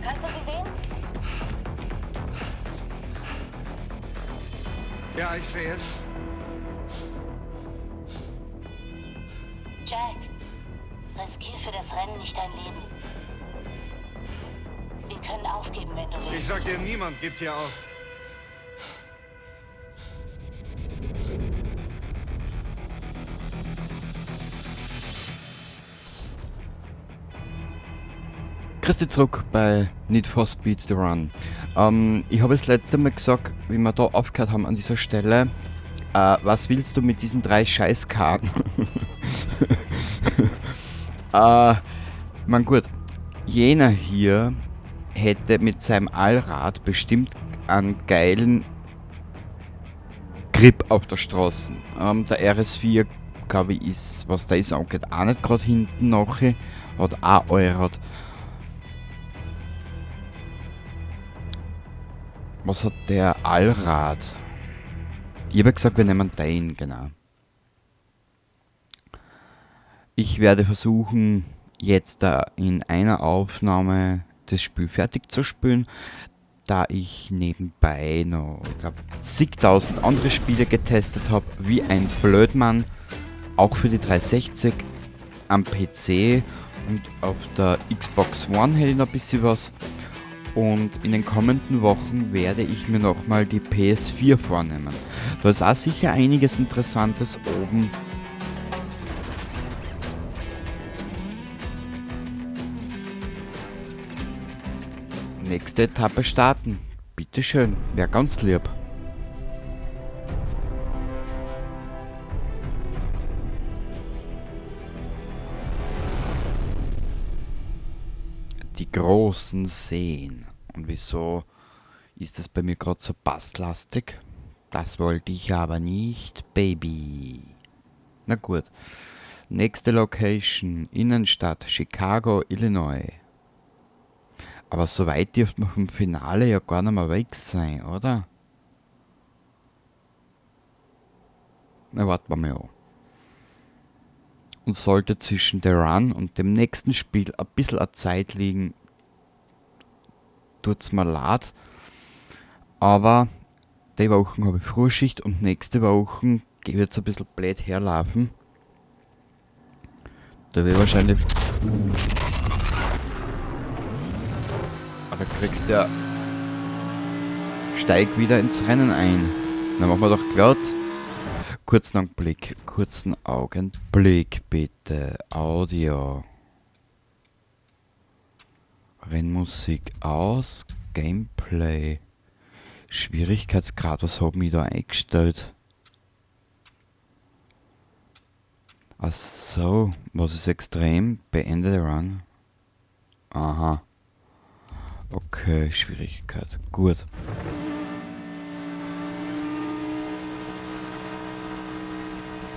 Kannst du sie sehen? Ja, ich sehe es. Jack, riskier für das Rennen nicht dein Leben. Wir können aufgeben, wenn du willst. Ich sag dir, niemand gibt hier auf. Grüß dich zurück bei Need for Speed The Run. Ich habe das letzte Mal gesagt, wie wir da aufgehört haben an dieser Stelle, was willst du mit diesen 3 Scheißkarten? Man gut, jener hier hätte mit seinem Allrad bestimmt einen geilen Grip auf der Straße. Der RS4, glaube ich, ist, was da ist, angeht, auch nicht gerade hinten nachher, hat auch Allrad. Was hat der Allrad? Ich habe gesagt, wir nehmen den, genau. Ich werde versuchen, jetzt in einer Aufnahme das Spiel fertig zu spielen, da ich nebenbei noch, ich glaube, zigtausend andere Spiele getestet habe, wie ein Blödmann, auch für die 360 am PC und auf der Xbox One hätte ich noch ein bisschen was. Und in den kommenden Wochen werde ich mir nochmal die PS4 vornehmen. Da ist auch sicher einiges Interessantes oben. Nächste Etappe starten. Bitteschön, wäre ganz lieb. Die großen Seen. Und wieso ist es bei mir gerade so basslastig? Das wollte ich aber nicht, Baby. Na gut. Nächste Location, Innenstadt, Chicago, Illinois. Aber so weit dürfte man vom Finale ja gar nicht mehr weg sein, oder? Na, warten wir mal an. Und sollte zwischen The Run und dem nächsten Spiel ein bisschen eine Zeit liegen, tut's mir leid. Aber die Wochen habe ich Frühschicht und nächste Woche wird es ein bisschen blöd herlaufen. Da wird wahrscheinlich... Da kriegst du ja... Steig wieder ins Rennen ein. Dann machen wir doch glatt. Kurzen Augenblick bitte. Audio. Rennmusik aus. Gameplay. Schwierigkeitsgrad, was habe ich da eingestellt? Ach so, was ist extrem? Beende den Run. Aha. Okay, Schwierigkeit. Gut.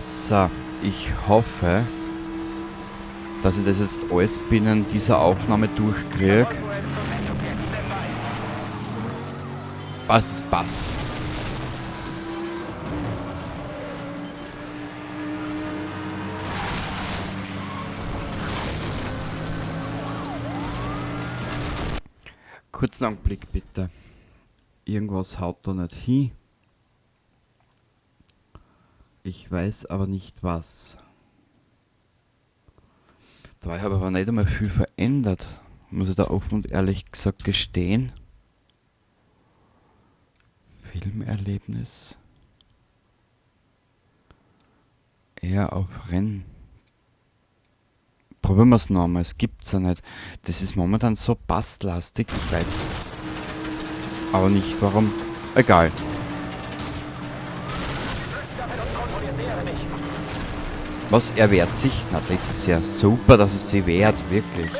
So, ich hoffe, dass ich das jetzt alles binnen dieser Aufnahme durchkriege. Was passt? Kurzen Augenblick bitte. Irgendwas haut da nicht hin. Ich weiß aber nicht was. Da habe ich aber nicht einmal viel verändert. Muss ich da offen und ehrlich gesagt gestehen. Filmerlebnis. Eher auf Rennen. Probieren wir es nochmal, es gibt's ja nicht. Das ist momentan so basslastig, ich weiß aber nicht warum. Egal. Was, er wehrt sich? Na, das ist ja super, dass es sich wehrt, wirklich.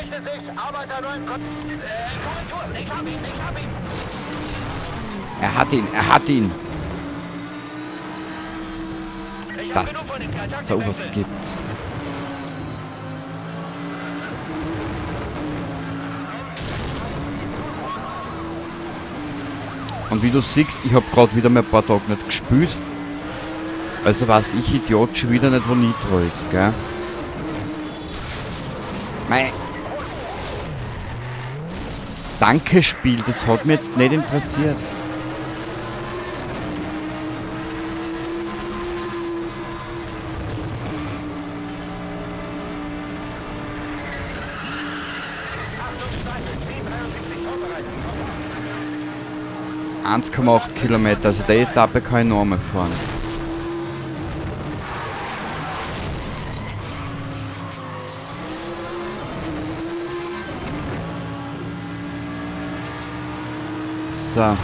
Er hat ihn. Dass sowas gibt. Und wie du siehst, ich habe gerade wieder mal ein paar Tage nicht gespielt. Also weiß ich, Idiot, schon wieder nicht, wo Nitro ist, gell? Mei. Danke, Spiel, das hat mich jetzt nicht interessiert. ...1,8 Kilometer, also die Etappe kann ich noch einmal fahren. So.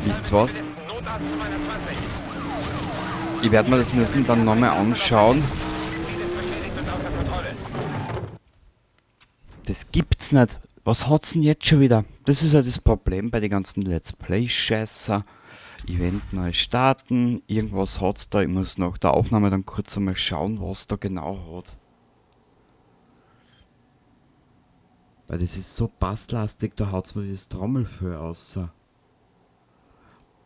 Wisst ihr was? Ich werde mir das müssen dann nochmal anschauen. Das gibt's nicht. Was hat's denn jetzt schon wieder? Das ist ja das Problem bei den ganzen Let's Play-Scheißer. Event neu starten. Irgendwas hat's da. Ich muss nach der Aufnahme dann kurz einmal schauen, was da genau hat. Weil das ist so basslastig, da haut's mir das Trommelfell außer.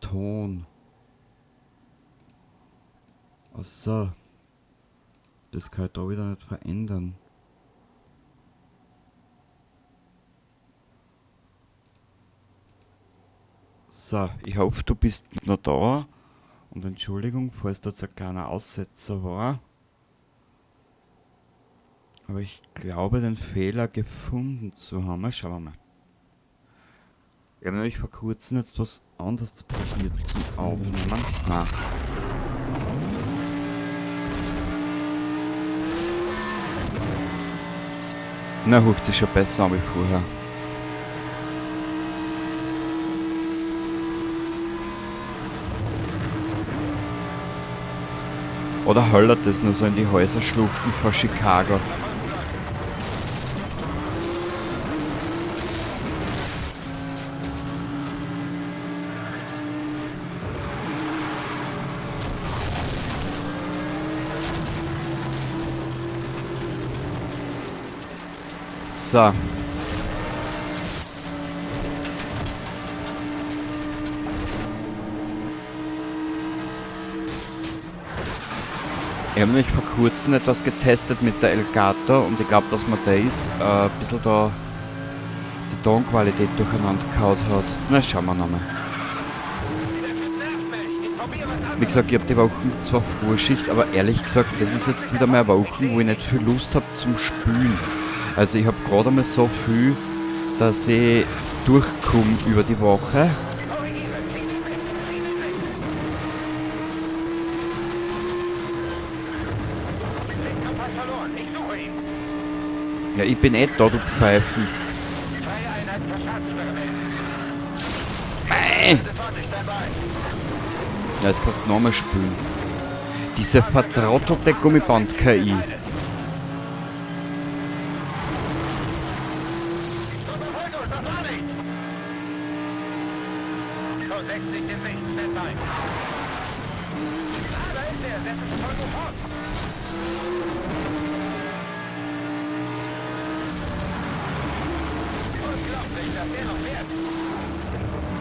Ton. Achso. Das kann ich da wieder nicht verändern. So, ich hoffe, du bist noch da. Und Entschuldigung, falls da jetzt ein kleiner Aussetzer war. Aber ich glaube, den Fehler gefunden zu haben. Schauen wir mal. Ich habe nämlich vor kurzem jetzt was anderes probiert zum Aufnehmen. Nein. Na, hört sich schon besser an wie vorher. Oder höllert das nur so in die Häuserschluchten vor Chicago? So. Ich habe nämlich vor kurzem etwas getestet mit der Elgato und ich glaube, dass man das ein bisschen da die Tonqualität durcheinander gehauen hat. Na, schauen wir nochmal. Wie gesagt, ich habe die Wochen zwar Vorschicht, aber ehrlich gesagt, das ist jetzt wieder mal eine Woche, wo ich nicht viel Lust habe zum Spülen. Also ich habe gerade einmal so viel, dass ich durchkomme über die Woche. Ja, ich bin da, du Pfeifen. Ja, jetzt kannst du nochmal spülen. Diese vertrottelte Gummiband-KI.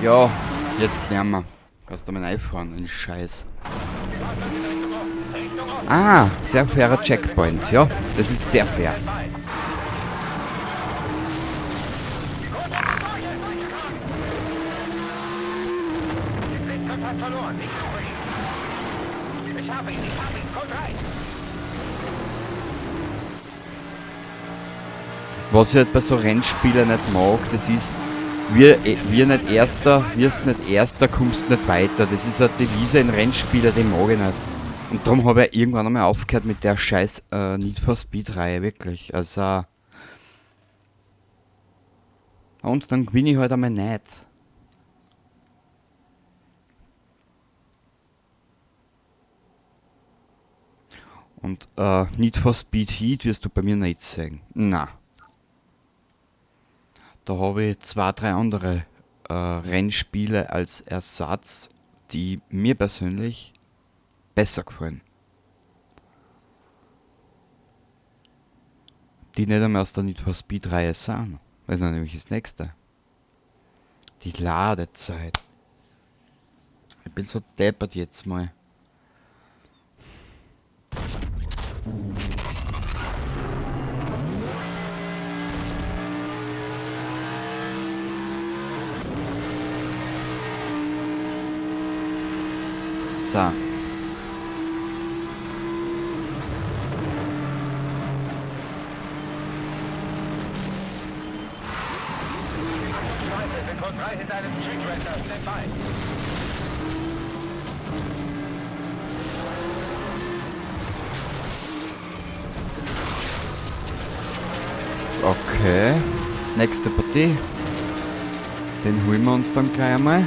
Ja, jetzt lernen wir. Kannst du mal reinfahren, ein Scheiß. Ah, sehr fairer Checkpoint. Ja, das ist sehr fair. Was ich halt bei so Rennspielen nicht mag, das ist, wirst nicht Erster, kommst nicht weiter. Das ist eine Devise in Rennspielen, die mag ich nicht. Und darum habe ich irgendwann einmal aufgehört mit der scheiß Need for Speed Reihe, wirklich. Also. Und dann gewinne ich halt einmal nicht. Und Need for Speed Heat wirst du bei mir nicht sehen. Na. Da habe ich 2, 3 andere Rennspiele als Ersatz, die mir persönlich besser gefallen. Die nicht einmal aus der Need for Speed Reihe sind. Das ist nämlich das nächste. Die Ladezeit. Ich bin so deppert jetzt mal. So. Okay. Nächste Partie. Den holen wir uns dann gleich einmal.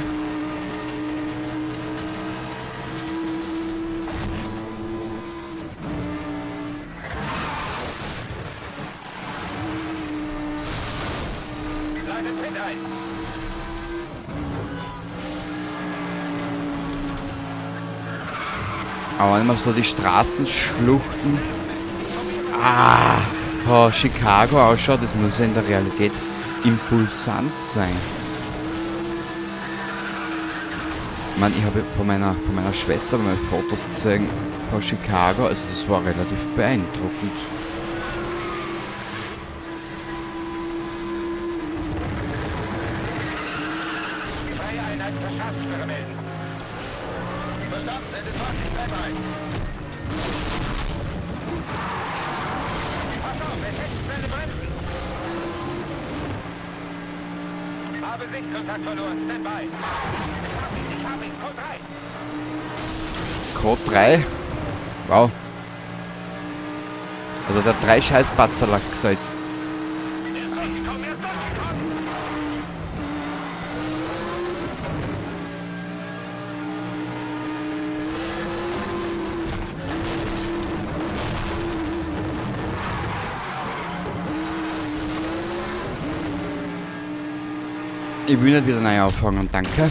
Aber wenn man so die Straßenschluchten von Chicago ausschaut, das muss ja in der Realität impulsant sein. Ich meine, ich habe von meiner Schwester mal Fotos gesehen von Chicago, also das war relativ beeindruckend. Habe Sichtkontakt verloren. Standby. Ich habe ihn. Code 3. Code 3? Wow. Also der 3 scheiß Batzerlack gesetzt. Ich will nicht wieder neu anfangen, danke.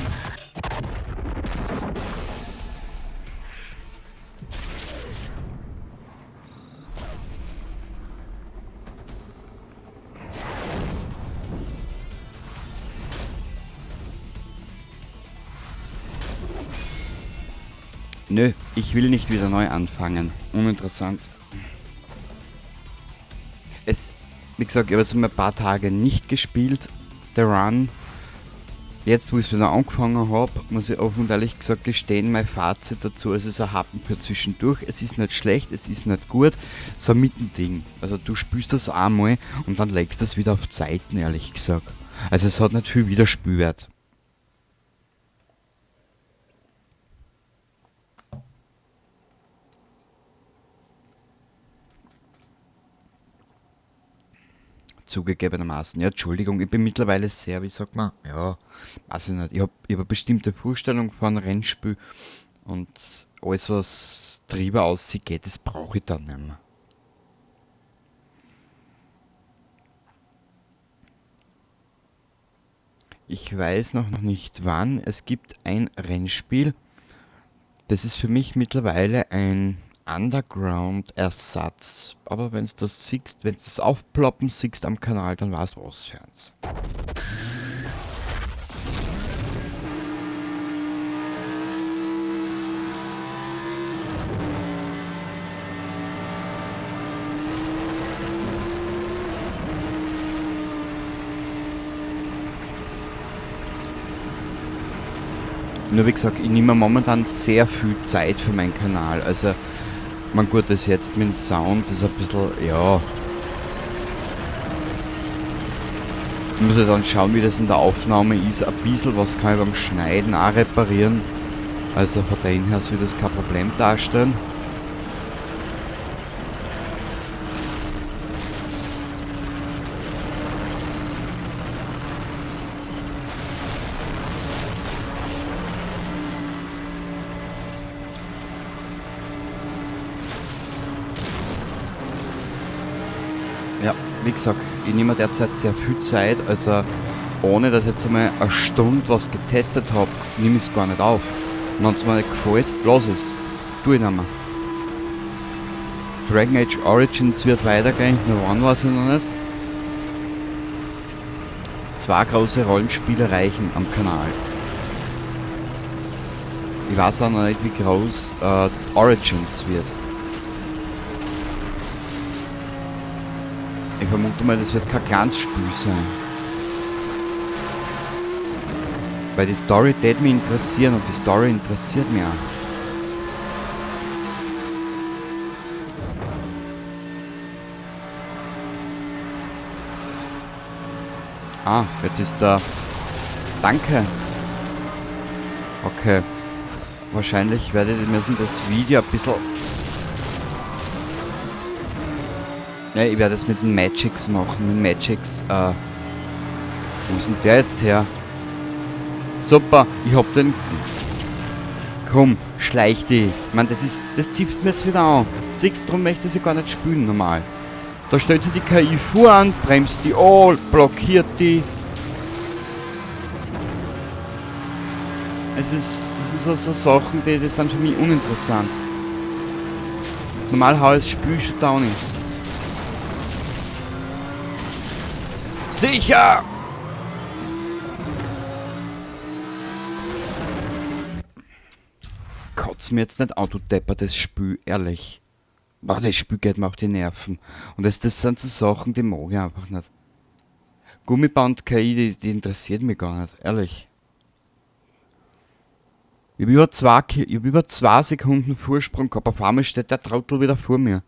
Nö, ich will nicht wieder neu anfangen. Uninteressant. Wie gesagt, ich habe jetzt mal ein paar Tage nicht gespielt, der Run. Jetzt, wo ich es wieder angefangen habe, muss ich offen und ehrlich gesagt gestehen, mein Fazit dazu, es ist ein Happen für zwischendurch. Es ist nicht schlecht, es ist nicht gut, so ein Mittending. Also du spielst das einmal und dann legst du es wieder auf Zeiten, ehrlich gesagt. Also es hat nicht viel Wiederspielwert. Zugegebenermaßen. Ja, Entschuldigung, ich bin mittlerweile sehr, wie sagt man, ja, weiß ich nicht. Ich hab eine bestimmte Vorstellung von Rennspiel und alles, was drüber aussieht, das brauche ich dann nicht mehr. Ich weiß noch nicht wann. Es gibt ein Rennspiel, das ist für mich mittlerweile ein Underground-Ersatz. Aber wenn du das siehst, wenn du das aufploppen siehst am Kanal, dann weißt du was für eins. Nur wie gesagt, ich nehme momentan sehr viel Zeit für meinen Kanal. Also, man gut, das jetzt mit dem Sound ist ein bisschen, ja. Ich muss jetzt dann schauen, wie das in der Aufnahme ist. Ein bisschen was kann ich beim Schneiden auch reparieren. Also von dahin her soll das kein Problem darstellen. Ja, wie gesagt, ich nehme derzeit sehr viel Zeit, also ohne dass ich jetzt einmal eine Stunde was getestet habe, nehme ich es gar nicht auf. Wenn es mir nicht gefällt, lass es. Tu ich nicht mehr. Dragon Age Origins wird weitergehen, nur wann weiß ich noch nicht. 2 große Rollenspiele reichen am Kanal. Ich weiß auch noch nicht, wie groß Origins wird. Ich vermute mal, das wird kein kleines Spiel sein. Weil die Story tät mich interessieren und die Story interessiert mich auch. Ah, jetzt ist da... Danke. Okay. Wahrscheinlich werdet ihr müssen das Video ein bisschen... Ja, ich werde es mit den Magix machen. Mit Magix, wo ist denn der jetzt her? Super, ich hab den... Komm, schleich die. Ich meine, das zieht mir jetzt wieder an. Siehst du, darum möchte ich sie gar nicht spielen normal. Da stellt sich die KI vor an, bremst die an, blockiert die. Das sind so Sachen, die sind für mich uninteressant. Normal hau ich das Spiel schon down. Sicher! Kotz mir jetzt nicht an, du Depper, das Spiel, ehrlich. Aber das Spiel geht mir auf die Nerven. Und das sind so Sachen, die mag ich einfach nicht. Gummiband KI, die interessiert mich gar nicht, ehrlich. Ich hab über 2 Sekunden Vorsprung gehabt, auf einmal steht der Trottel wieder vor mir.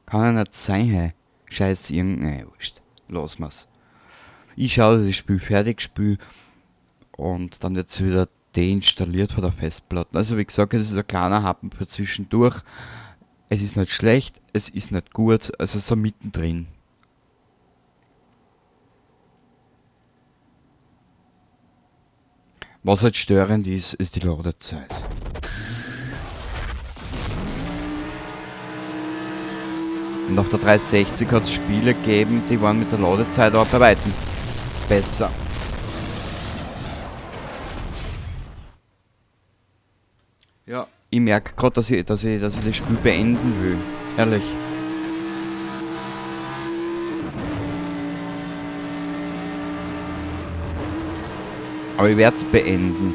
Kann ja nicht sein, hey. Scheiße, nee, wurscht. Lass mal's. Ich schaue, dass ich das Spiel fertig spiele und dann jetzt wieder deinstalliert von der Festplatte. Also wie gesagt, es ist ein kleiner Happen für zwischendurch. Es ist nicht schlecht, es ist nicht gut, also so mittendrin. Was halt störend ist, ist die Ladezeit. Und auf der 360 hat es Spiele gegeben, die waren mit der Ladezeit aber bei weitem besser. Ja, ich merke gerade, dass ich das Spiel beenden will. Ehrlich. Aber ich werde es beenden.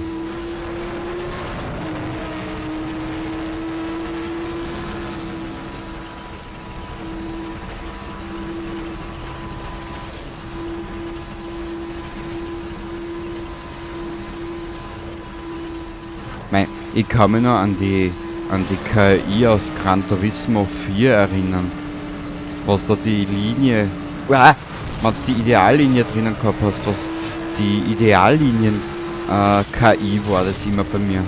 Ich kann mich noch an die KI aus Gran Turismo 4 erinnern. Was da die Linie... wenn du die Ideallinie drinnen gehabt hast, was die Ideallinien KI war das immer bei mir.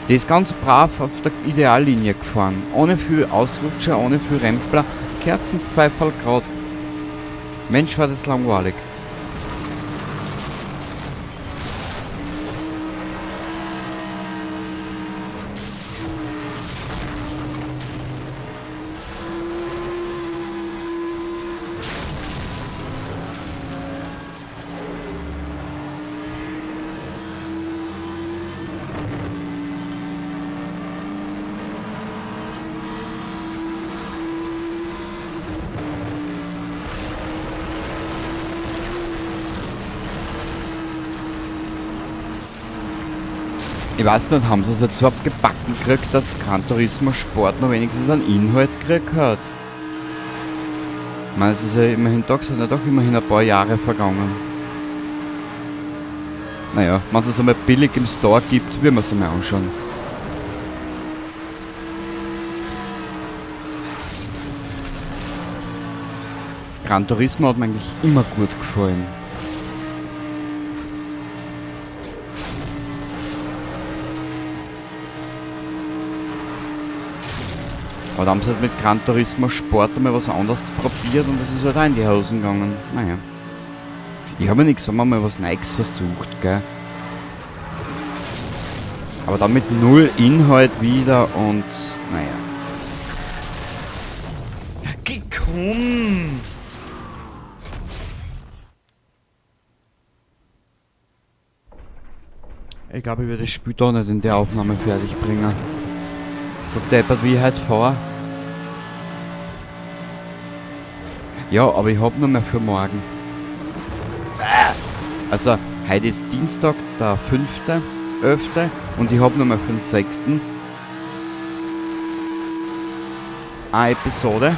Die ist ganz brav auf der Ideallinie gefahren. Ohne viel Ausrutscher, ohne viel Rempler. Kerzenpfeiferl grad. Mensch, war das langweilig. Ich weiß nicht, haben sie es jetzt überhaupt gebacken gekriegt, dass Gran Turismo Sport noch wenigstens einen Inhalt gekriegt hat? Ich meine, es ist ja immerhin doch, sind ja doch immerhin ein paar Jahre vergangen. Naja, wenn es einmal billig im Store gibt, werden wir es einmal anschauen. Gran Turismo hat mir eigentlich immer gut gefallen. Aber da haben sie halt mit Gran Turismo Sport einmal was anderes probiert und das ist halt auch in die Hosen gegangen. Naja. Ich habe ja nichts, wenn man mal was Neues versucht, gell. Aber dann mit null Inhalt wieder und... naja. Geh, komm! Ich glaube, ich werde das Spiel da nicht in der Aufnahme fertig bringen. So deppert wie ich heute fahre. Ja, aber ich hab noch mehr für morgen. Also, heute ist Dienstag, der 5.11. und ich hab noch mehr für den 6. eine Episode.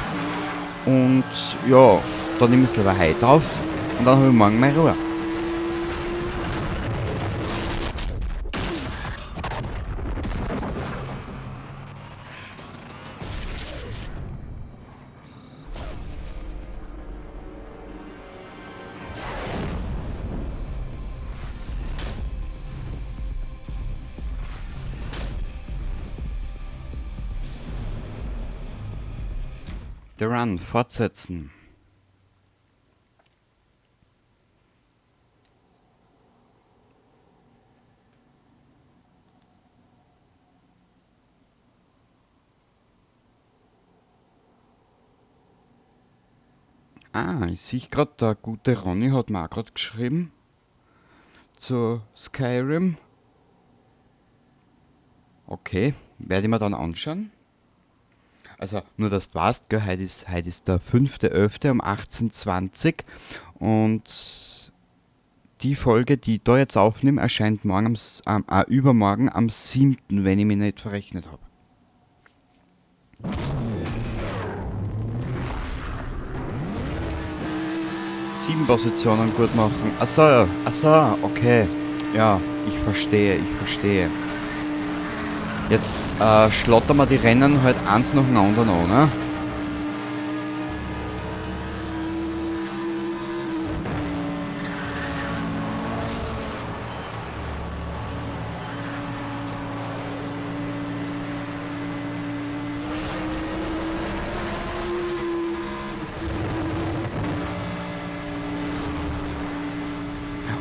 Und ja, dann nehme ich es lieber heute auf und dann habe ich morgen meine Ruhe. The Run fortsetzen. Ich sehe gerade, der gute Ronny hat mir auch gerade geschrieben zu Skyrim. Okay, werde ich mir dann anschauen. Also, nur dass du weißt, gell, heute ist der 5.11. um 18:20 und die Folge, die ich da jetzt aufnehme, erscheint morgen übermorgen am 7., wenn ich mich nicht verrechnet habe. Sieben Positionen gut machen. Achso, okay. Ja, ich verstehe. Jetzt schlottern wir die Rennen halt eins nach dem anderen an, ne?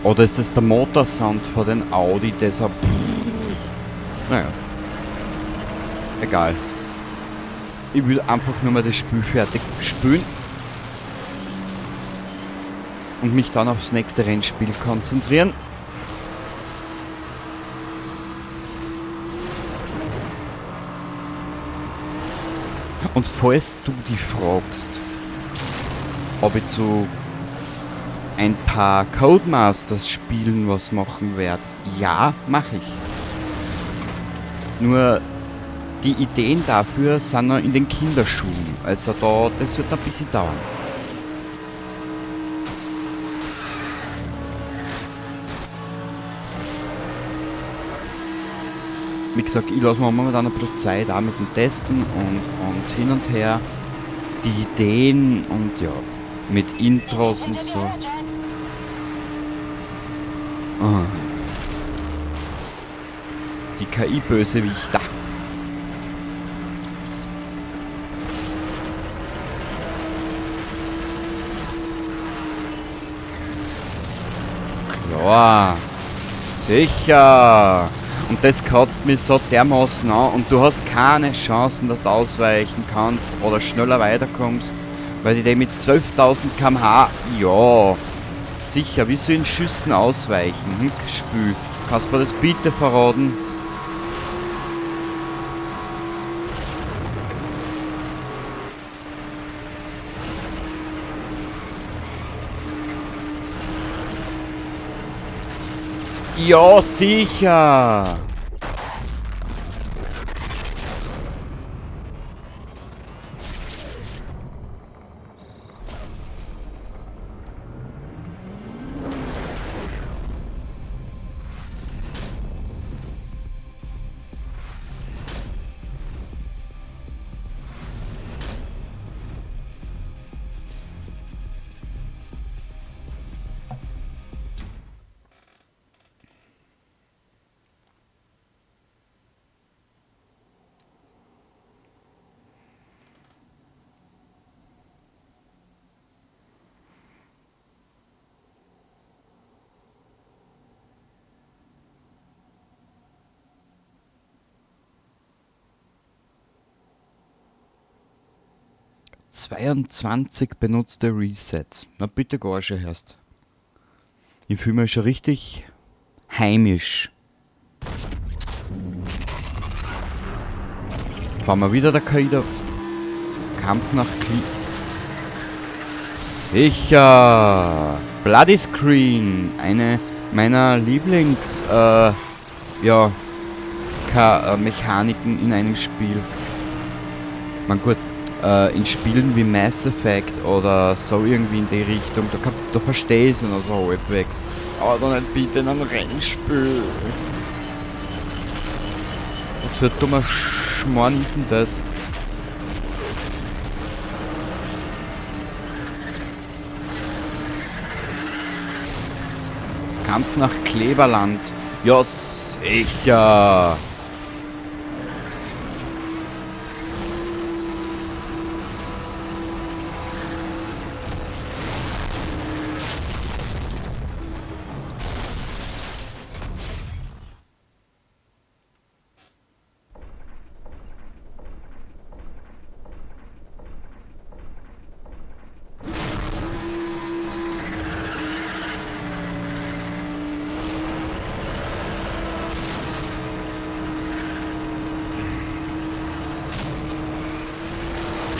Oder ist das der Motorsound von den Audi, deshalb... Naja. Egal. Ich will einfach nur mal das Spiel fertig spielen. Und mich dann aufs nächste Rennspiel konzentrieren. Und falls du dich fragst, ob ich zu ein paar Codemasters Spielen was machen werde, ja, mache ich. Nur die Ideen dafür sind noch in den Kinderschuhen, also das wird ein bisschen dauern. Wie gesagt, ich lasse mir momentan ein bisschen Zeit auch mit dem Testen und hin und her. Die Ideen und ja, mit Intros und so. Die KI-Bösewichter. Klar, sicher. Und das kratzt mich so dermaßen an und du hast keine Chancen, dass du ausweichen kannst oder schneller weiterkommst, weil die mit 12.000 km/h, ja, sicher, wie soll in Schüssen ausweichen? Spiel. Kannst du mir das bitte verraten? Ja, sicher! ...22 benutzte Resets. Na bitte gar schon erst. Ich fühle mich schon richtig heimisch. Fahren wir wieder der KI der Kampf nach Kli... Sicher! Bloody Screen! Eine meiner Lieblings... Mechaniken in einem Spiel. Man gut, in Spielen wie Mass Effect oder so irgendwie in die Richtung, da verstehe ich es noch so halbwegs. Aber dann nicht bitte in einem Rennspiel. Was für ein dummer Schmarrn ist denn das? Kampf nach Kleberland. Ja, sicher.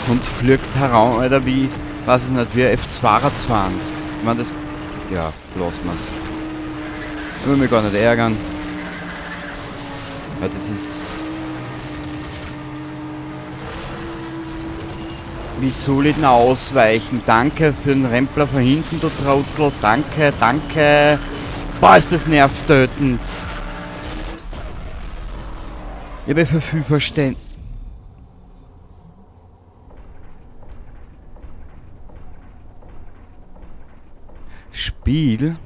und fliegt heran, Alter, wie, weiß ich nicht, wie ein F-22. Ich meine, das, ja, lassen wir's. Ich will mich gar nicht ärgern. Weil das ist... Wie soll ich denn ausweichen? Danke für den Rempler von hinten, du Trottel. Danke, danke. Boah, ist das nervtötend. Ich habe für viel Verständnis. Spiel?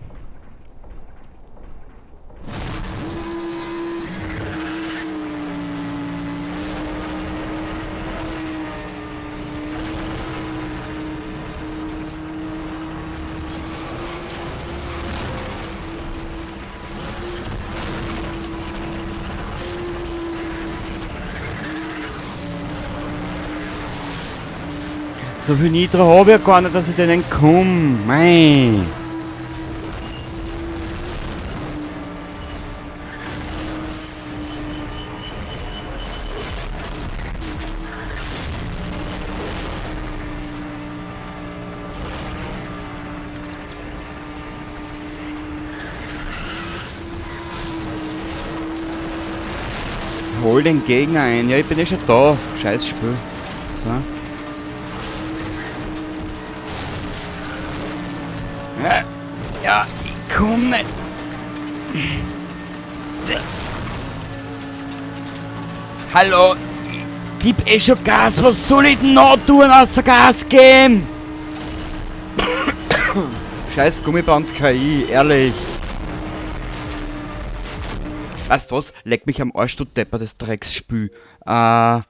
So viel Nitro habe ich ja gar nicht, dass ich denen komme. Mei. Hol den Gegner ein. Ja, ich bin ja schon da. Scheiß Spiel. So. Ja, ich komm nicht. Hallo, gib eh schon Gas, was soll ich denn noch tun, außer Gas geben? Scheiß Gummiband KI, ehrlich. Weißt du was? Leck mich am Arsch, du Depper, das Drecksspül. Ist mir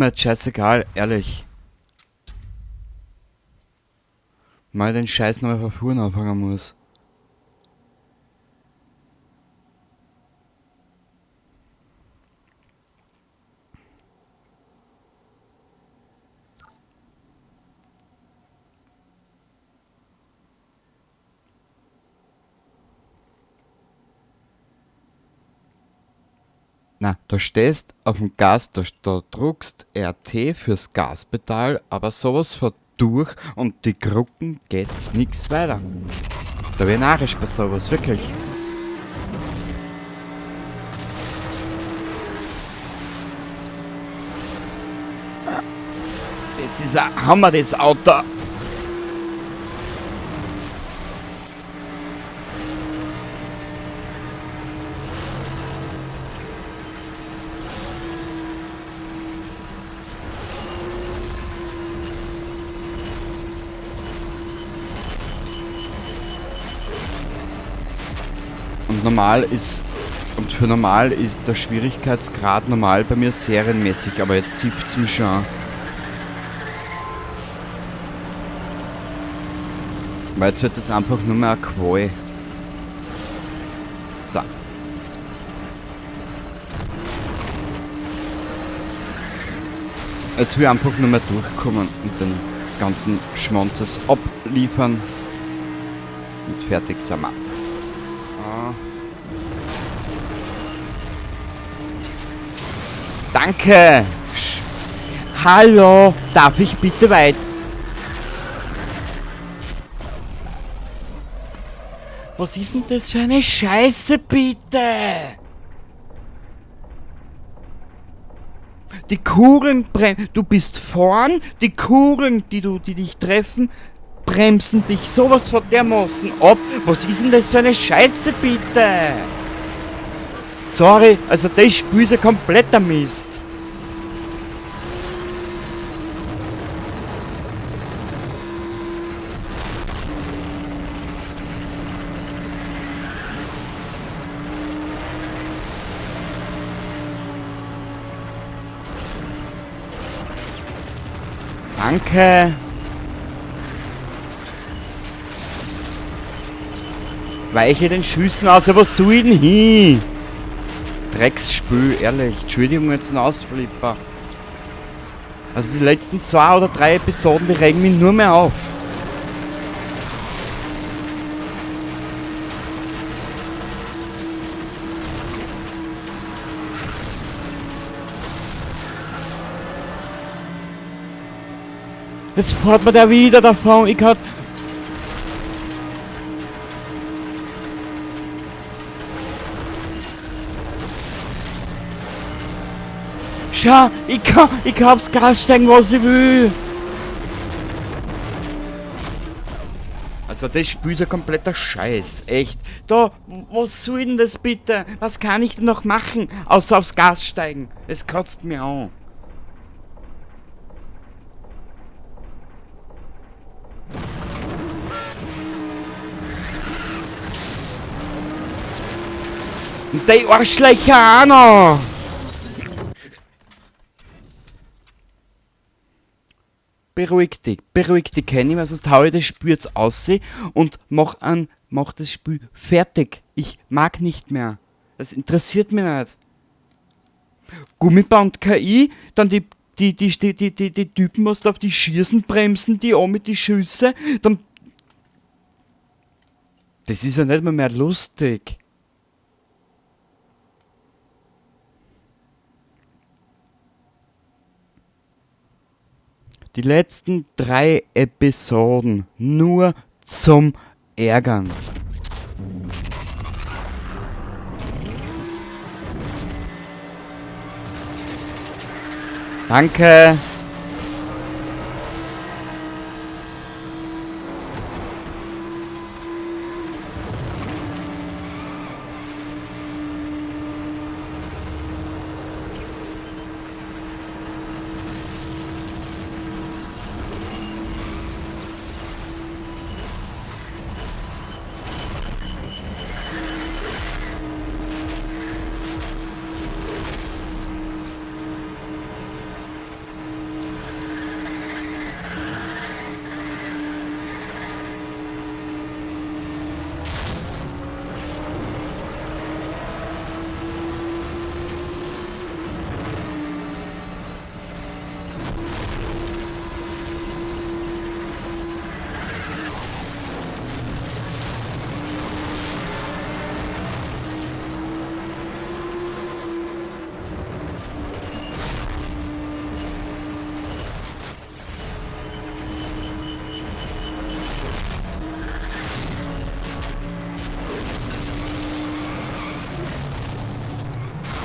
jetzt scheißegal, ehrlich. Mal den Scheiß nochmal von vorne anfangen muss. Na, da stehst auf dem Gas, da druckst RT fürs Gaspedal, aber sowas von durch und die Gruppen geht nix weiter. Da bin ich narrisch bei sowas, wirklich. Das ist ein Hammer, das Auto. Und für normal ist der Schwierigkeitsgrad normal bei mir serienmäßig, aber jetzt zieht's mich schon an. Weil jetzt wird das einfach nur mehr eine Qual. So. Jetzt will ich einfach nur mehr durchkommen und den ganzen Schmonzes abliefern. Und fertig sind wir. Danke! Hallo! Darf ich bitte weiter? Was ist denn das für eine Scheiße, bitte? Die Kugeln bremsen. Du bist vorn, die Kugeln, die dich treffen, bremsen dich sowas von dermaßen ab. Was ist denn das für eine Scheiße, bitte? Sorry, also das Spiel ist ja kompletter Mist. Danke. Weiche den Schüssen aus, aber was soll ich denn hin? Drecksspül, ehrlich. Entschuldigung, jetzt ein Ausflipper. Also die letzten 2 oder 3 Episoden, die regen mich nur mehr auf. Jetzt fährt mir der wieder davon. Ich kann... Schau, ich kann aufs Gas steigen, was ich will. Also das Spiel ist ein kompletter Scheiß, echt. Da, was soll denn das bitte? Was kann ich denn noch machen, außer aufs Gas steigen? Es kotzt mir an. Und die Arschlöcher auch noch. Beruhig dich, Kenny, weil sonst hau ich das Spiel jetzt aus und mach das Spiel fertig. Ich mag nicht mehr. Das interessiert mich nicht. Gummiband KI, dann die Typen, was da auf die Schießen bremsen, die auch mit die Schüsse, dann... Das ist ja nicht mehr lustig. Die letzten 3 Episoden nur zum Ärgern. Danke.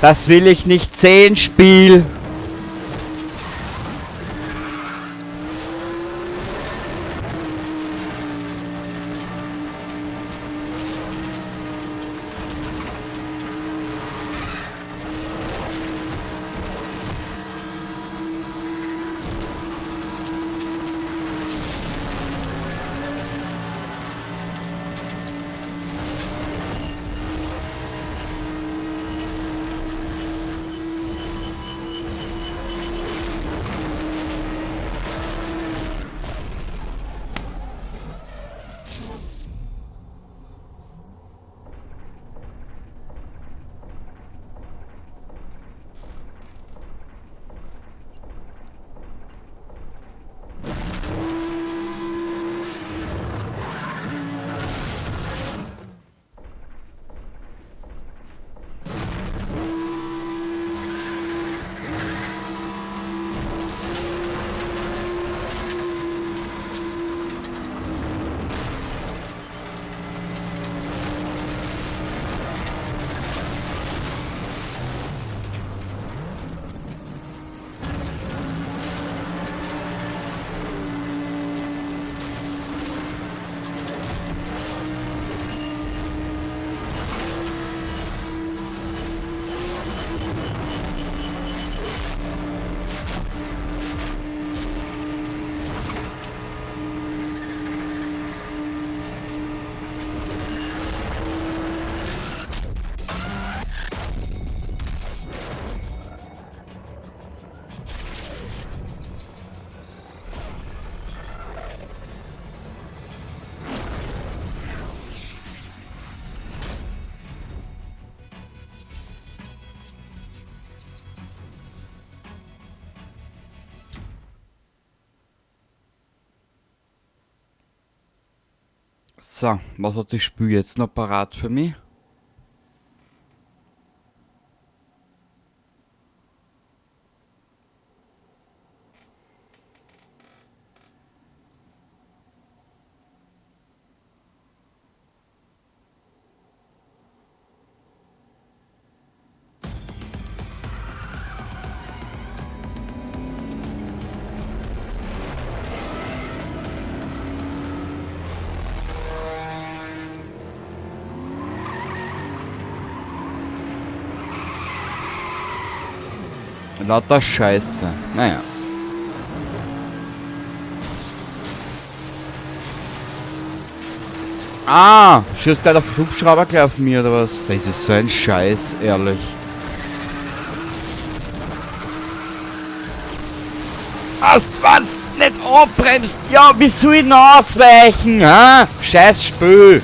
Das will ich nicht sehen, Spiel. So, was hat das Spiel jetzt noch parat für mich? Lauter Scheiße. Naja. Ah, schießt gleich der Hubschrauber gleich auf mir oder was? Das ist so ein Scheiß, ehrlich. Was? Nicht abbremst? Ja, wie soll ich denn ausweichen, ha? Scheiß Spül.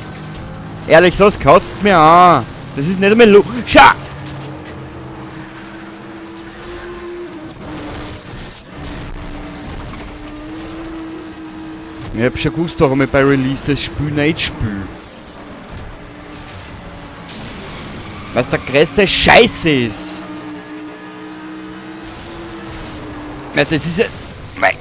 Ehrlich, sowas kotzt mir an. Das ist nicht einmal Schau! Ich hab schon gewusst, warum ich bei Release das Spiel nicht spiele. Weil es der größte Scheiße ist. Ja, das ist ja... Mei.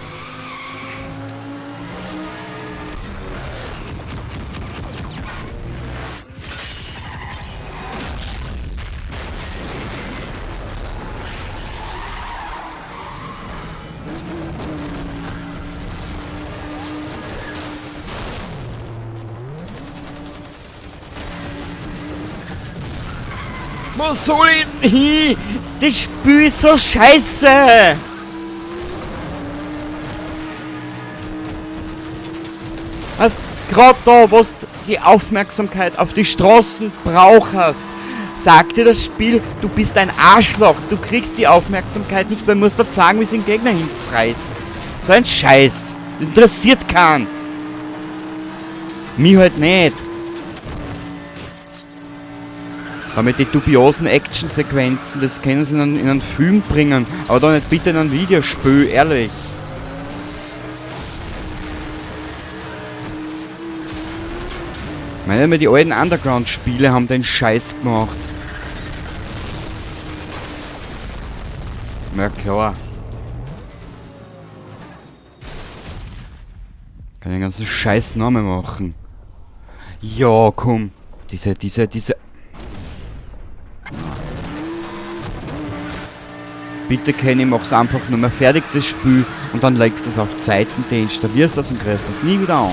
Wo soll ich hin? Das Spiel ist so scheiße! Hast grad da, wo du die Aufmerksamkeit auf die Straßen brauchst, sagt dir das Spiel, du bist ein Arschloch, du kriegst die Aufmerksamkeit nicht, weil du musst da sagen, wie es den Gegner hinreißt. So ein Scheiß. Das interessiert keinen. Mich halt nicht. Aber die dubiosen Actionsequenzen, das können sie in einen Film bringen, aber doch nicht bitte in ein Videospiel, ehrlich. Ich meine, die alten Underground-Spiele haben den Scheiß gemacht. Na klar. Kann den ganzen Scheiß Namen machen. Ja, komm. Diese. Bitte Kenny, mach's einfach nur mehr fertig, das Spiel, und dann legst du es auf Zeiten, deinstallierst das und kriegst das nie wieder an.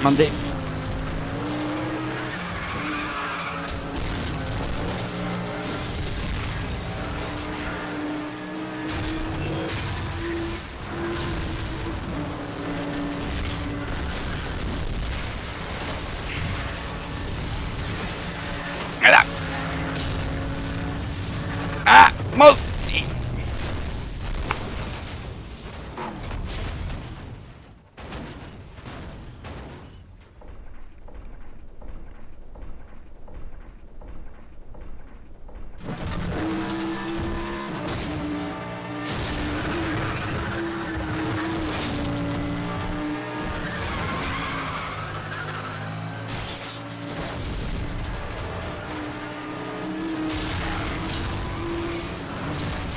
Man, die... Alter! Ah, muss...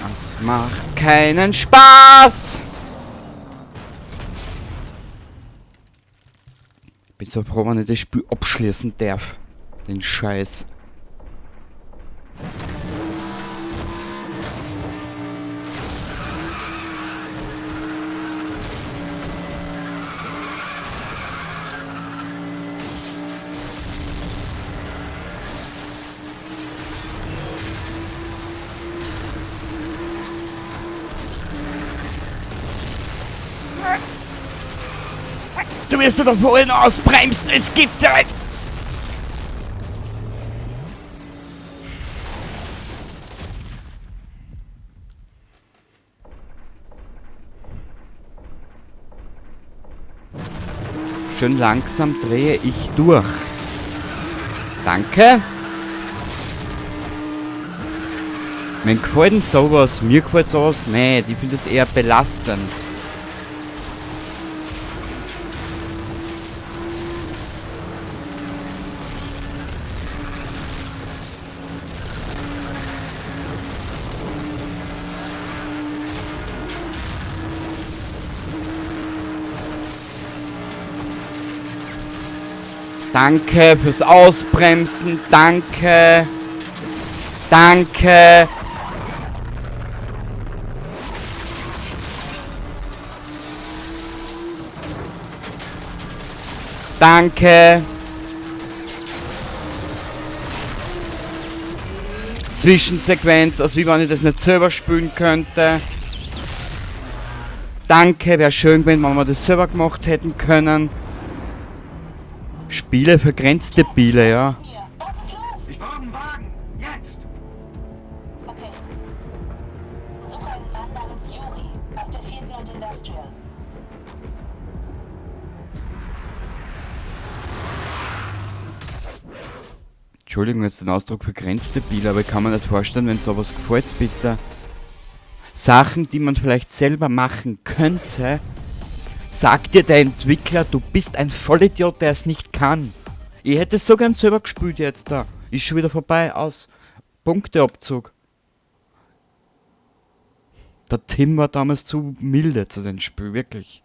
Das macht keinen Spaß! Ich bin so froh, wenn ich das Spiel abschließen darf. Den Scheiß. Du wirst doch vorhin ausbremst, es gibt's ja nicht! Schön langsam drehe ich durch. Danke. Mir gefällt denn sowas, mir gefällt sowas nicht. Ich finde das eher belastend. Danke fürs Ausbremsen. Danke. Danke. Danke. Zwischensequenz, als wie wenn ich das nicht selber spielen könnte. Danke, wäre schön gewesen, wenn wir das selber gemacht hätten können. Spiele für Grenzdebile, ja. Hier, was ist los? Ich brauche einen Wagen. Jetzt. Okay. Suche einen Mann namens Yuri auf der 4. und Industrial. Entschuldigung jetzt den Ausdruck für Grenzdebile, aber ich kann mir nicht vorstellen, wenn sowas gefällt, bitte. Sachen, die man vielleicht selber machen könnte, sagt dir der Entwickler, du bist ein Vollidiot, der es nicht kann. Ich hätte es so gern selber gespielt jetzt da. Ist schon wieder vorbei, aus. Punkteabzug. Der Tim war damals zu milde zu dem Spiel, wirklich.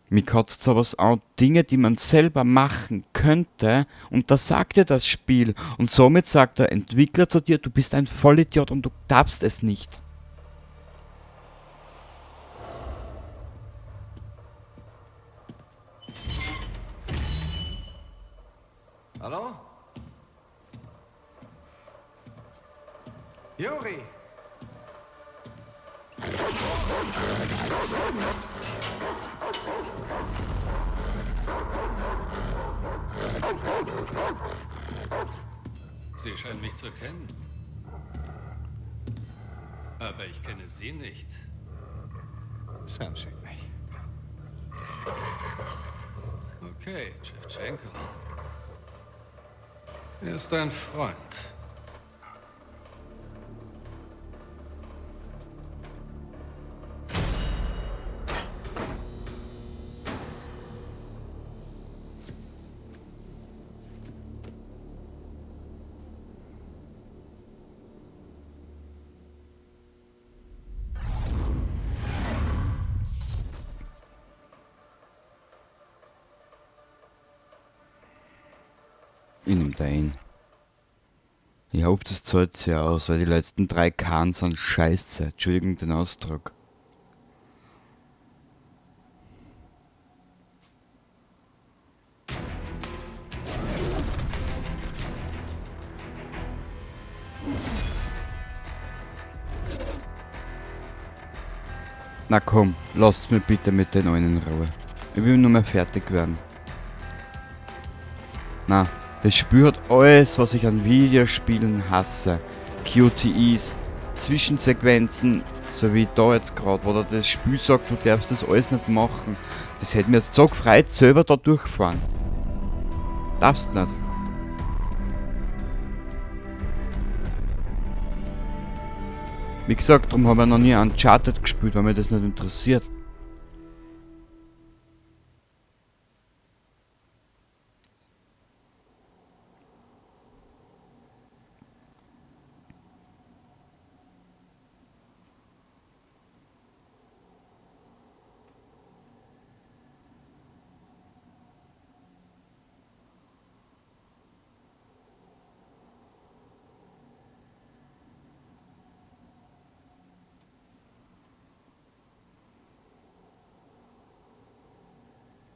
Mich kotzt sowas an, Dinge, die man selber machen könnte, und da sagt dir das Spiel, und somit sagt der Entwickler zu dir, du bist ein Vollidiot und du darfst es nicht. Hallo? Juri! Sie scheinen mich zu kennen. Aber ich kenne Sie nicht. Sam schickt mich. Okay, Shevchenko. Er ist ein Freund. Ich nehm da ein. Ich hoffe, das zahlt sich aus, weil die letzten 3 Kahn sind scheiße. Entschuldigung den Ausdruck. Na komm, lasst mich bitte mit den allen in Ruhe. Ich will nur mehr fertig werden. Na, das Spiel hat alles, was ich an Videospielen hasse. QTEs, Zwischensequenzen, so wie da jetzt gerade, wo das Spiel sagt, du darfst das alles nicht machen. Das hätte mir jetzt so gefreut, selber da durchfahren. Darfst nicht. Wie gesagt, darum habe ich noch nie Uncharted gespielt, weil mir das nicht interessiert.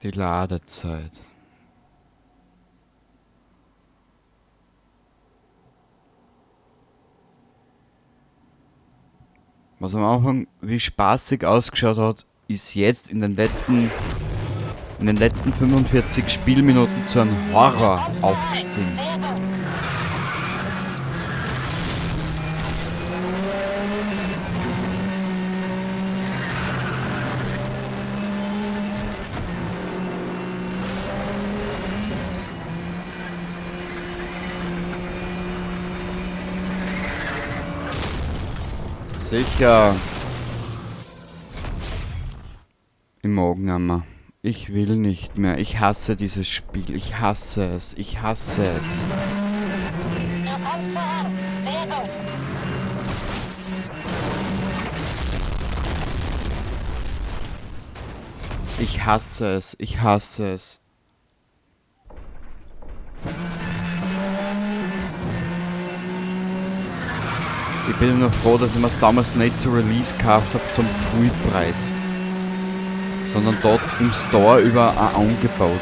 Die Ladezeit. Was am Anfang wie spaßig ausgeschaut hat, ist jetzt in den letzten 45 Spielminuten zu einem Horror aufgestiegen. Sehr gut. Sicher. Im Magenhammer. Ich will nicht mehr. Ich hasse dieses Spiel. Ich hasse es. Ich hasse es. Du kommst voran. Sehr gut. Ich hasse es. Ich hasse es. Ich bin nur froh, dass ich mir es damals nicht zu Release gekauft habe zum Fullpreis. Sondern dort im Store über ein angebaut.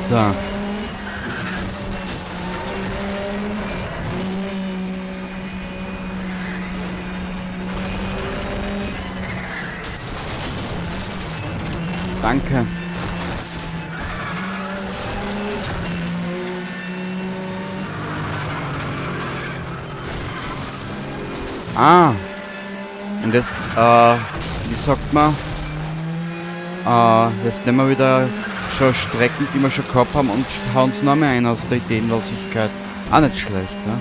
So. Danke. Ah. Und jetzt, wie sagt man? Jetzt nehmen wir wieder schon Strecken, die wir schon gehabt haben und hauen es noch mehr ein aus der Ideenlosigkeit. Auch nicht schlecht, ne?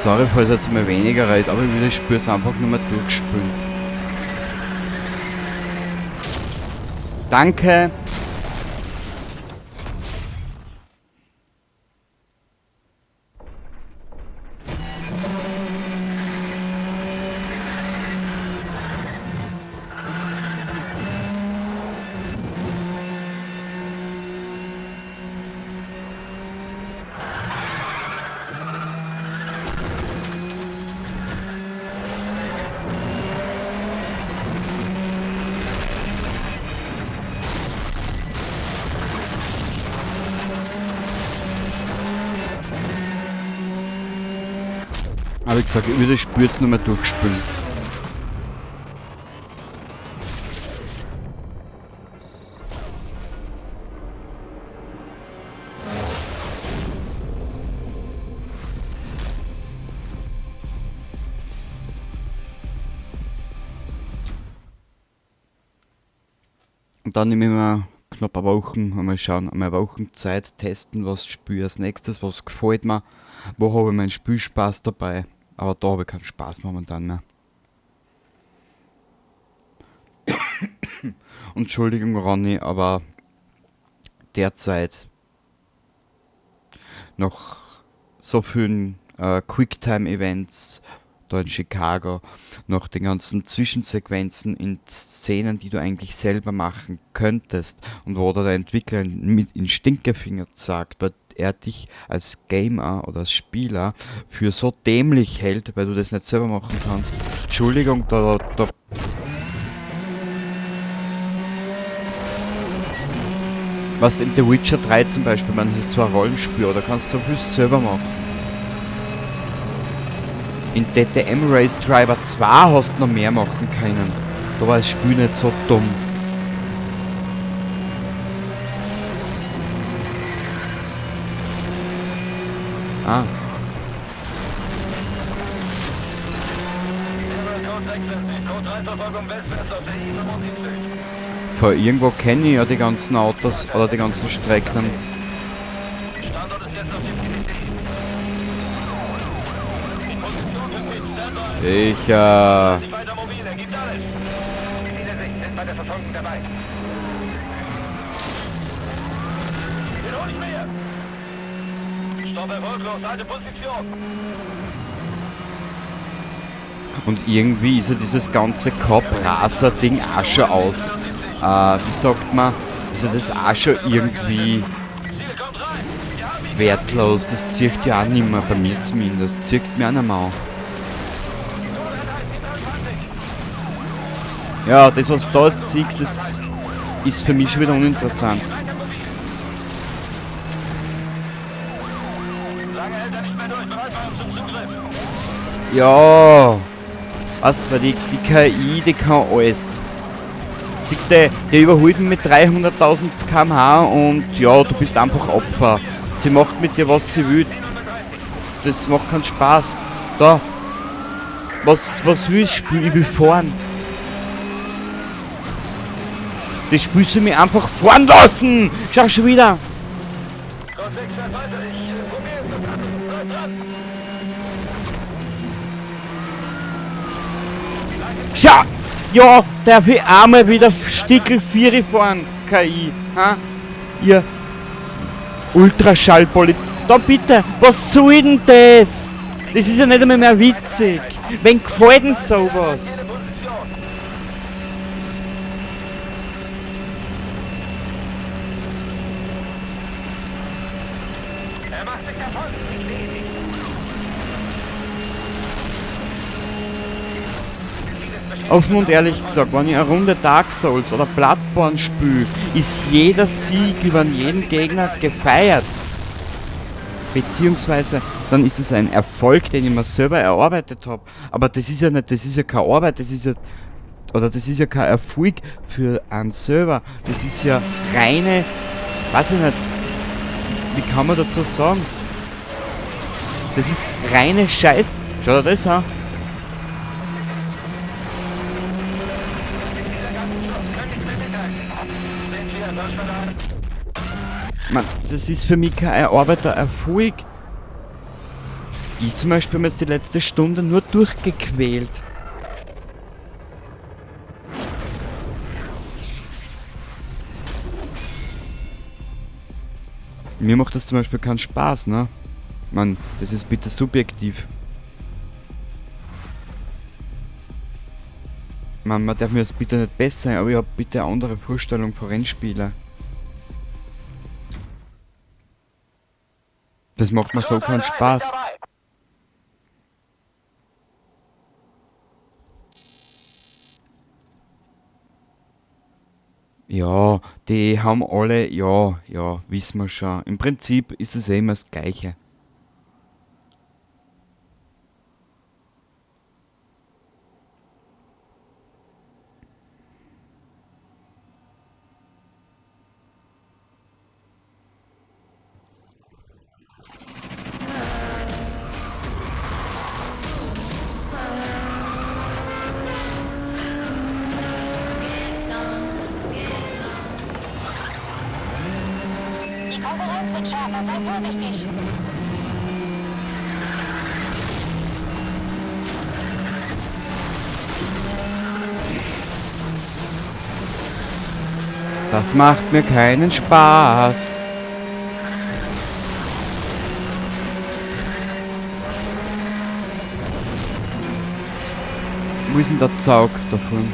Sorry, falls jetzt mal weniger redet, aber ich will das Spiel jetzt einfach nur mal durchspielen. Danke! Aber wie gesagt, ich will das Spiel jetzt nur mal durchspielen. Und dann nehme ich mir knapp eine Woche, mal schauen, eine Woche Zeit, testen, was spiele ich als nächstes, was gefällt mir, wo habe ich meinen Spielspaß dabei. Aber da habe ich keinen Spaß momentan mehr. Entschuldigung, Ronny, aber derzeit noch so vielen Quicktime-Events da in Chicago, noch den ganzen Zwischensequenzen in Szenen, die du eigentlich selber machen könntest und wo der Entwickler mit in Stinkefinger sagt, weil er dich als Gamer oder als Spieler für so dämlich hält, weil du das nicht selber machen kannst. Entschuldigung, da was in The Witcher 3 zum Beispiel, man, das ist zwar ein Rollenspiel, aber da kannst du so viel selber machen. In DTM Race Driver 2 hast du noch mehr machen können. Da war das Spiel nicht so dumm. Ah. Von irgendwo kenne ich ja die ganzen Autos oder die ganzen Strecken. Ich, Und irgendwie ist ja dieses ganze Cop-Racer-Ding auch schon aus. wie sagt man, also das ist auch schon irgendwie wertlos. Das zieht ja auch nicht mehr, bei mir zumindest. Zieht mir auch nicht mehr an. Ja, das was du da jetzt siehst, das ist für mich schon wieder uninteressant. Ja, weißt du, die KI, die kann alles. Siehst du, der überholt ihn mit 300.000 km/h und ja, du bist einfach Opfer. Sie macht mit dir, was sie will. Das macht keinen Spaß. Da. Was will ich spielen? Ich will fahren. Das Spiel soll mich einfach fahren lassen! Schau schon wieder! Schau! Ja, darf ich einmal wieder Stickel 4 fahren, KI. Ha? Ihr Ultraschallpolizei. Da bitte, was soll denn das? Das ist ja nicht einmal mehr witzig. Wen gefällt denn sowas? Offen und ehrlich gesagt, wenn ich eine Runde Dark Souls oder Bloodborne spiele, ist jeder Sieg über jeden Gegner gefeiert. Beziehungsweise, dann ist es ein Erfolg, den ich mir selber erarbeitet habe. Aber das ist ja nicht, das ist ja keine Arbeit, das ist ja, oder das ist ja kein Erfolg für einen selber. Das ist ja reine, weiß ich nicht, wie kann man dazu sagen? Das ist reine Scheiß. Schau dir das an. Man, das ist für mich kein erarbeiteter Erfolg. Ich zum Beispiel habe mir jetzt die letzte Stunde nur durchgequält. Mir macht das zum Beispiel keinen Spaß, ne? Man, das ist bitte subjektiv. Man darf mir das bitte nicht besser sein, aber ich habe bitte eine andere Vorstellung von Rennspielen. Das macht mir so keinen Spaß. Ja, die haben alle, ja, wissen wir schon. Im Prinzip ist es immer das Gleiche. Die Konkurrenz wird schärfer, sei vorsichtig. Das macht mir keinen Spaß. Wo ist denn der Zaug davon?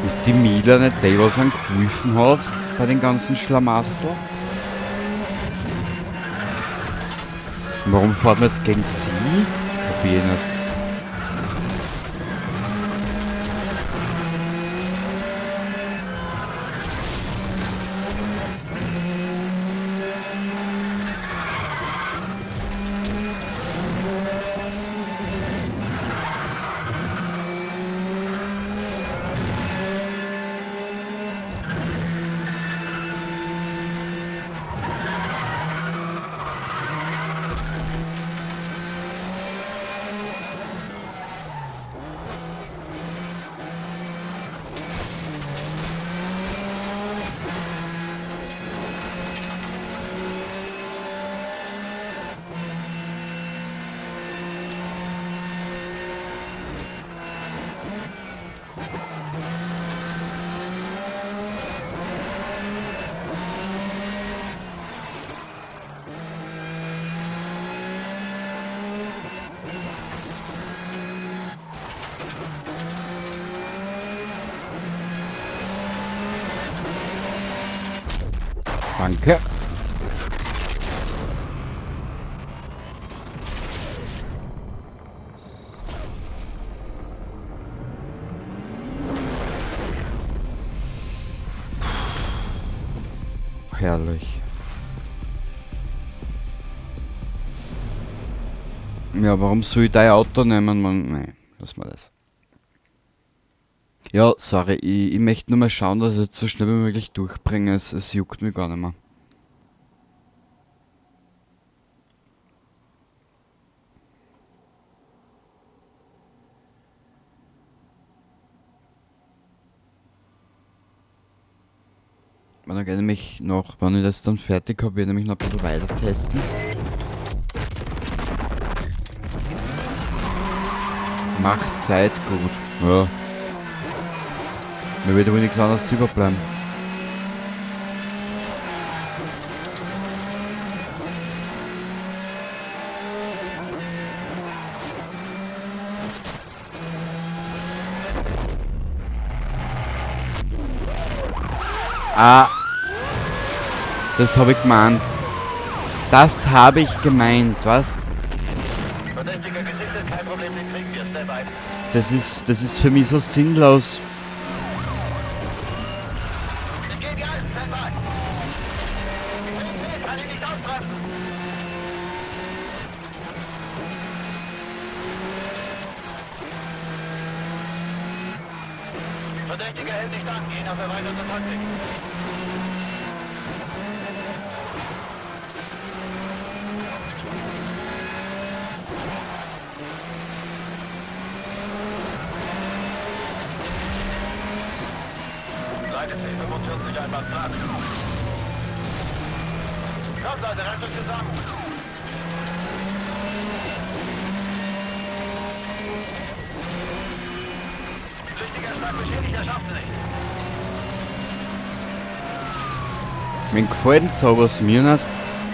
Ist die Mila nicht die, was einen geholfen hat bei den ganzen Schlamassel? Warum fahren wir jetzt gegen sie? Kapier ich nicht. Danke. Herrlich. Ja, warum soll ich dein Auto nehmen? Nein, lass mal das. Ja, sorry, ich möchte nur mal schauen, dass ich es so schnell wie möglich durchbringe. Es juckt mich gar nicht mehr. Dann gehe ich nämlich noch, wenn ich das dann fertig habe, werde ich nämlich noch ein bisschen weiter testen. Macht Zeit gut. Ja. Mir wird wohl nichts anderes überbleiben. Ah, das habe ich gemeint. Das habe ich gemeint, was? Verdächtiger gesichtet, kein Problem, den kriegen wir. Stand by. Das ist für mich so sinnlos. Ich gebe dir ein, stand by. Ich kann ihn nicht ausbremsen. Verdächtiger hält nicht an, gehen auf erweiterte Taktik. Seite 1045 einmal Platz. Komm Leute, reißt euch zusammen. Flüchtiger Schlag beschädigt, er schafft es nicht. Mir gefällt sowas mir nicht.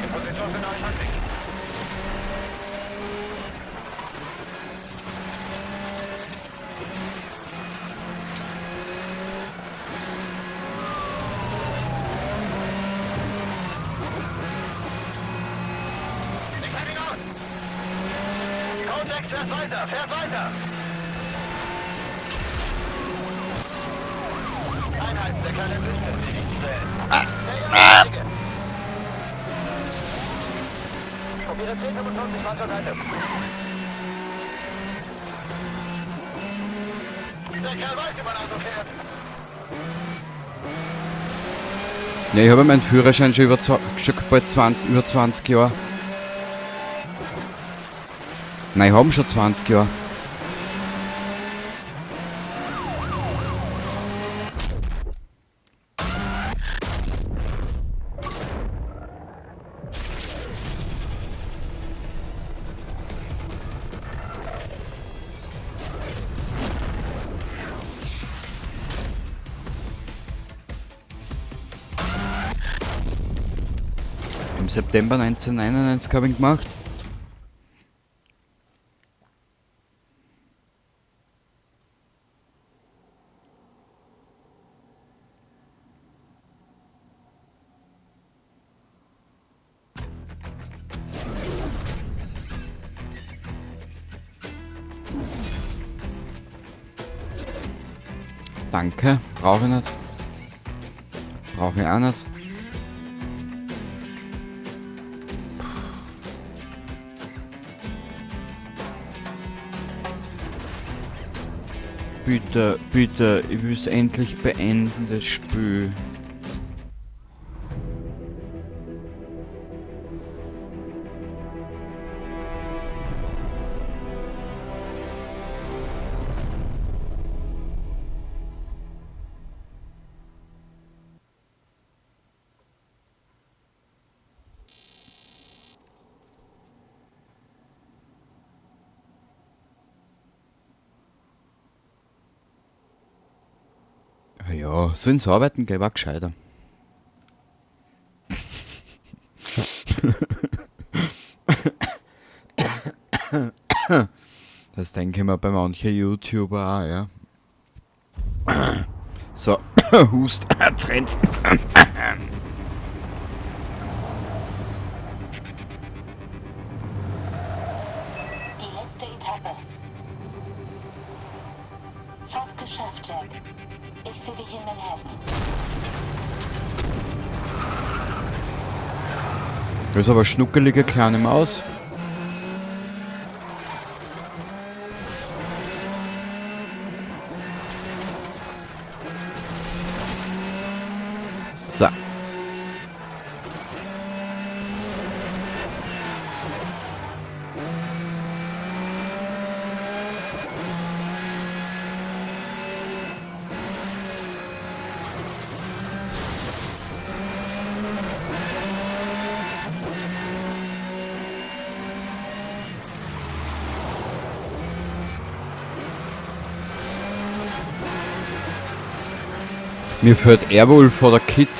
In Position für neue Taktik. Ich hab ihn aus. Code 6 fährt weiter, fährt weiter. Einheiten der kleinen Liste, die nicht zählen. Probiere 1025 mal zur Seite. Der Kerl weiß, wie man also fährt. Ja, ich habe meinen Führerschein schon schon bald über 20 Jahre. Nein, ich habe schon 20 Jahre. Im September 1999 habe ich ihn gemacht. Danke. Brauche ich nicht. Brauche ich auch nicht. Bitte, bitte, ich will es endlich beenden, das Spiel. Ja, so ins Arbeiten gehen war gescheiter. Das denke ich mir bei manchen YouTuber auch, ja. So, Hust, Trend. Die letzte Etappe. Fast geschafft, Jack. Ich sehe dich in Manhattan. Das ist aber schnuckelige kleine Maus. So. Mir fällt Airwolf oder Kit.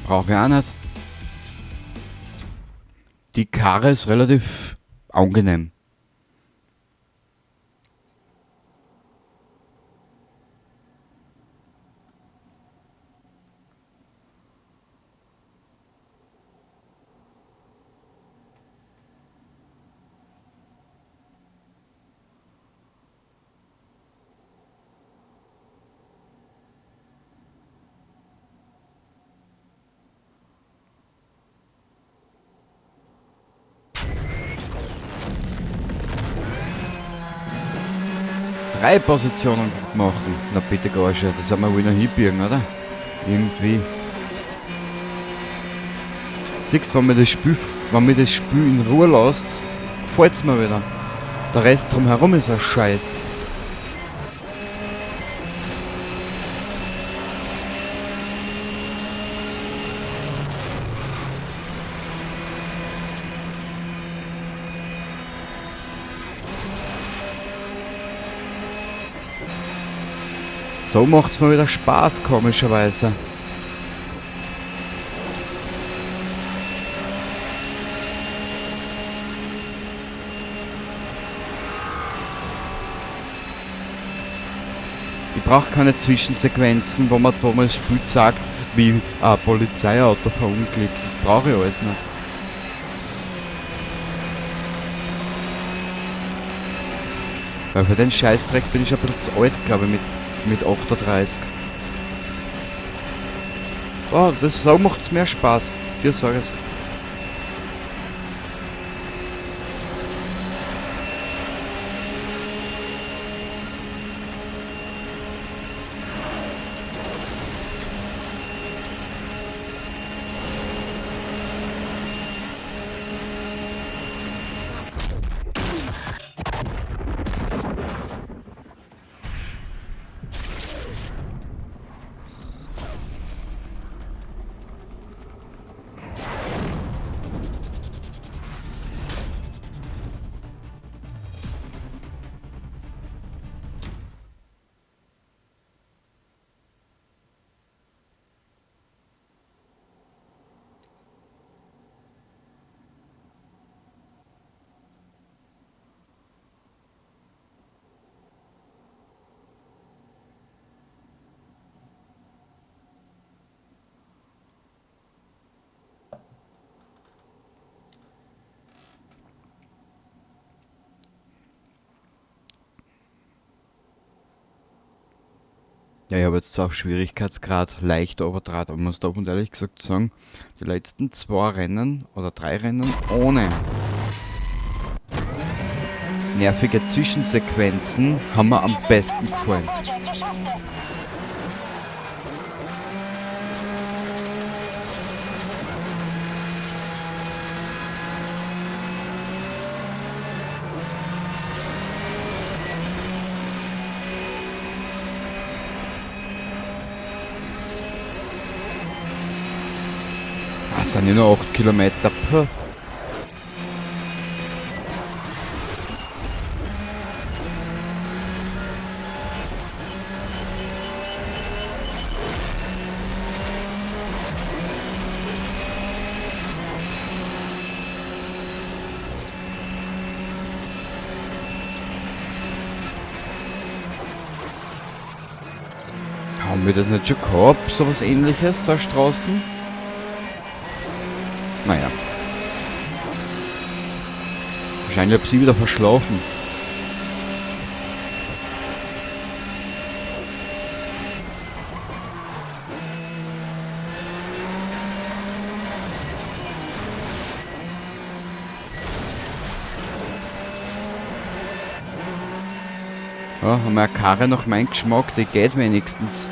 Brauche ich auch nicht. Die Karre ist relativ angenehm. Drei Positionen machen. Na bitte Garsche, das haben wir wohl noch hinbiegen, oder? Irgendwie. Siehst du, wenn mir das Spiel in Ruhe lässt, gefällt's mir wieder. Der Rest drumherum ist ein Scheiß. So macht's mal wieder Spaß, komischerweise. Ich brauche keine Zwischensequenzen, wo man das Spiel sagt, wie ein Polizeiauto verunglückt. Das brauche ich alles nicht. Weil für den Scheißdreck bin ich ein bisschen zu alt, glaube ich, mit 38. Oh, so macht's mehr Spaß. Dir sag ich's. Ja, ich habe jetzt zwar auf Schwierigkeitsgrad leicht übertragen, aber muss da und ehrlich gesagt sagen, die letzten 2 Rennen oder 3 Rennen ohne nervige Zwischensequenzen haben mir am besten gefallen. Project, du schaffst es. Ah, sind ja nur 8 Kilometer. Puh. Haben wir das nicht schon gehabt, sowas ähnliches, so Straßen? Naja. Wahrscheinlich habe ich sie wieder verschlafen. Ja, haben wir eine Karre nach meinem Geschmack, die geht wenigstens.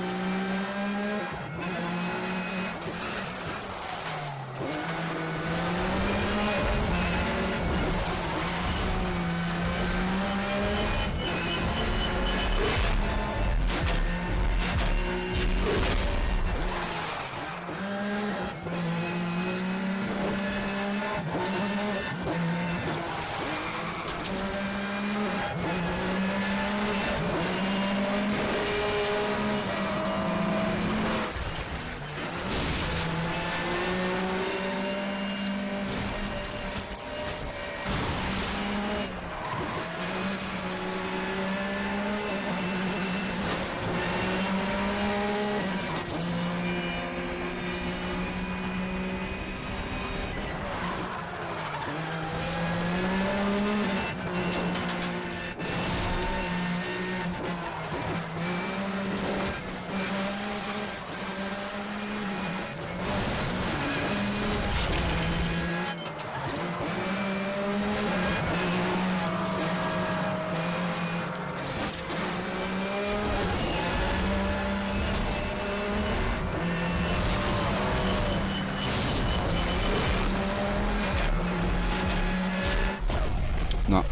Na.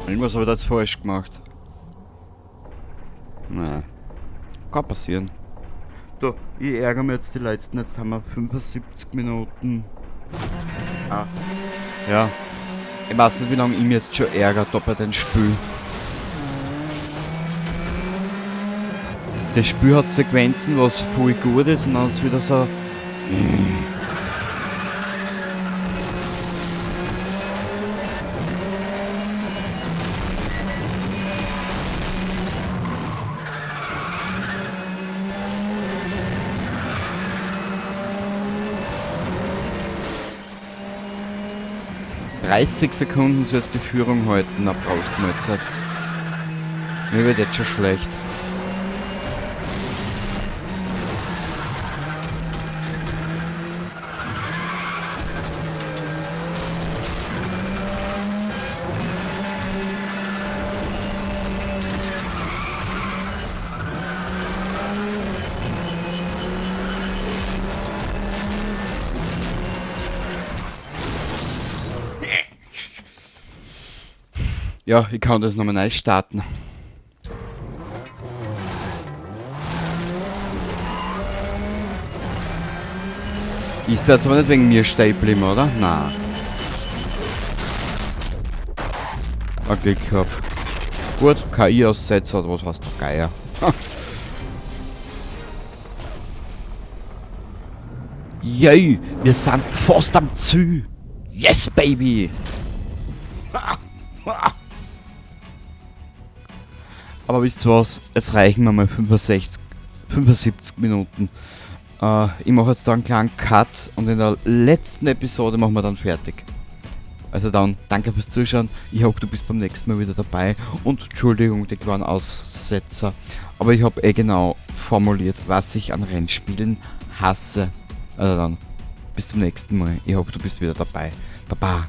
Irgendwas habe ich da jetzt falsch gemacht. Na. Kann passieren. Du, ich ärgere mich jetzt die letzten. Jetzt haben wir 75 Minuten. Ah. Ja. Ich weiß nicht, wie lange ich mich jetzt schon ärgert da bei dem Spiel. Das Spiel hat Sequenzen, was voll gut ist, und dann hat es wieder so. ...30 Sekunden sollst die Führung halten, ab Brustmahlzeit. Mir wird jetzt schon schlecht. Ja, ich kann das nochmal neu starten. Ist der jetzt aber nicht wegen mir stehen geblieben, oder? Nein. Ein Glück gehabt. Gut, KI-Aussetzer oder was heißt der Geier? Yay, wir sind fast am Ziel. Yes, baby! Aber wisst ihr was? Es reichen mir mal 75 Minuten. Ich mache jetzt da einen kleinen Cut und in der letzten Episode machen wir dann fertig. Also dann, danke fürs Zuschauen. Ich hoffe, du bist beim nächsten Mal wieder dabei. Und Entschuldigung, die kleinen Aussetzer. Aber ich habe genau formuliert, was ich an Rennspielen hasse. Also dann, bis zum nächsten Mal. Ich hoffe, du bist wieder dabei. Baba.